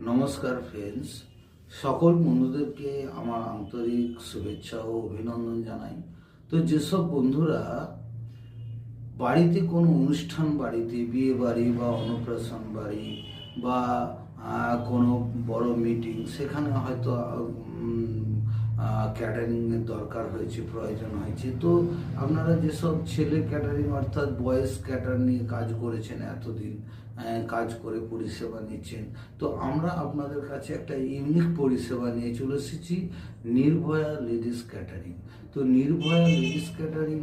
নমস্কার ফ্রেন্ডস, সকল বন্ধুদেরকে আমার আন্তরিক শুভেচ্ছা ও অভিনন্দন জানাই। তো যেসব বন্ধুরা বাড়িতে কোনো অনুষ্ঠান, বাড়িতে বিয়ে বাড়ি বা অন্নপ্রাশন বাড়ি বা কোনো বড় মিটিং, সেখানে হয়তো ক্যাটারিংয়ের দরকার হয়েছে, প্রয়োজন হয়েছে, তো আপনারা যেসব ছেলে ক্যাটারিং অর্থাৎ বয়েজ ক্যাটার নিয়ে কাজ করেছেন, এতদিন কাজ করে পরিষেবা নিচ্ছেন, তো আমরা আপনাদের কাছে একটা ইউনিক পরিষেবা নিয়ে চলে এসেছি, নির্ভয়া লেডিস ক্যাটারিং। তো নির্ভয়া লেডিস ক্যাটারিং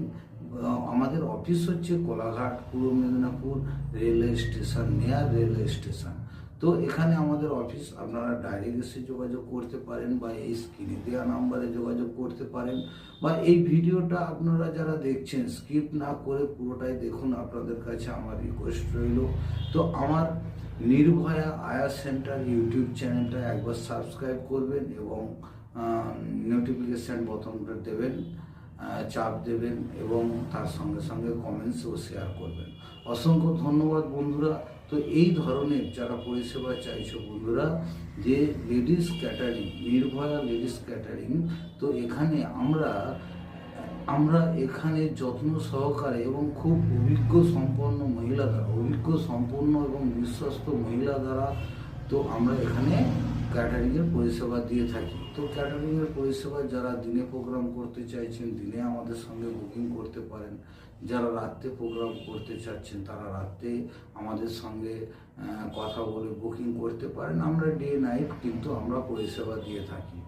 আমাদের অফিস হচ্ছে কোলাঘাট, পূর্ব Medinipur railway station, near railway station. তো এখানে আমাদের অফিস, আপনারা ডাইরেক্ট এসে যোগাযোগ করতে পারেন বা এই স্ক্রিনে দেওয়া নাম্বারে যোগাযোগ করতে পারেন, বা এই ভিডিওটা আপনারা যারা দেখছেন স্কিপ না করে পুরোটাই দেখুন, আপনাদের কাছে আমার রিকোয়েস্ট রইল। তো আমার নির্ভয়া আয়া সেন্টার ইউটিউব চ্যানেলটা একবার সাবস্ক্রাইব করবেন এবং নোটিফিকেশান বোতামটা দেবেন, চাপ দেবেন এবং তার সঙ্গে সঙ্গে কমেন্টসও শেয়ার করবেন। অসংখ্য ধন্যবাদ বন্ধুরা। তো এই ধরনের যারা পরিষেবা চাইছো বন্ধুরা, যে ladies catering, Nirbhaya ladies catering, তো এখানে আমরা এখানে যত্ন সহকারে এবং খুব অভিজ্ঞ সম্পন্ন মহিলা দ্বারা, অভিজ্ঞ সম্পন্ন এবং বিশ্বস্ত মহিলা দ্বারা, তো আমরা এখানে ক্যাটারিংয়ের পরিষেবা দিয়ে থাকি। তো ক্যাটারিংয়ের পরিষেবা যারা দিনে প্রোগ্রাম করতে চাইছেন দিনে আমাদের সঙ্গে বুকিং করতে পারেন, যারা রাত্রে প্রোগ্রাম করতে চাচ্ছেন তারা রাত্রে আমাদের সঙ্গে কথা বলে বুকিং করতে পারেন। আমরা ডে নাইট কিন্তু আমরা পরিষেবা দিয়ে থাকি,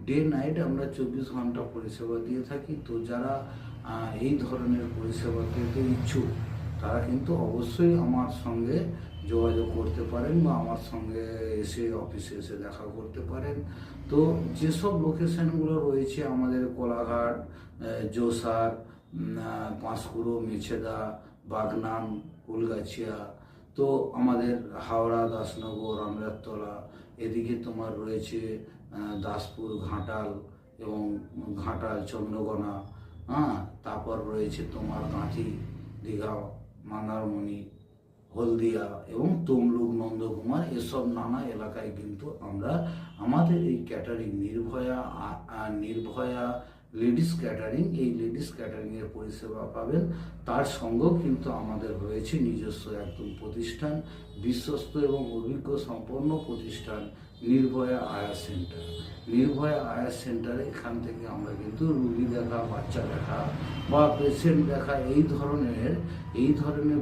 ডে নাইট আমরা 24 ঘন্টা পরিষেবা দিয়ে থাকি। তো যারা এই ধরনের পরিষেবা পেতে ইচ্ছুক তারা কিন্তু অবশ্যই আমার সঙ্গে যোগাযোগ করতে পারেন বা আমার সঙ্গে এসে অফিসে এসে দেখা করতে পারেন। তো যেসব লোকেশানগুলো রয়েছে আমাদের কোলাঘাট, জোসার, পাঁশকুড়ো, মেছেদা, বাগনান, কুলগাছিয়া, তো আমাদের হাওড়া, দাসনগর, রামরাততলা, এদিকে তোমার রয়েছে দাসপুর, ঘাটাল এবং ঘাটাল, চন্দ্রকোনা, তারপর রয়েছে তোমার গাঁথি, দীঘা, মন্দারমণি, হলদিয়া এবং তমলুক, নন্দকুমার, এসব নানা এলাকায় কিন্তু আমরা আমাদের এই ক্যাটারিং নির্ভয়া লেডিস ক্যাটারিং, এই লেডিস ক্যাটারিংয়ের পরিষেবা পাবেন। তার সঙ্গেও কিন্তু আমাদের রয়েছে নিজস্ব একদম প্রতিষ্ঠান, বিশ্বস্ত এবং অভিজ্ঞ সম্পন্ন প্রতিষ্ঠান নির্ভয়া আয়া সেন্টার। নির্ভয়া আয়া সেন্টারে এখান থেকে আমরা কিন্তু রুগী দেখা, বাচ্চা দেখা বা পেশেন্ট দেখা, এই ধরনের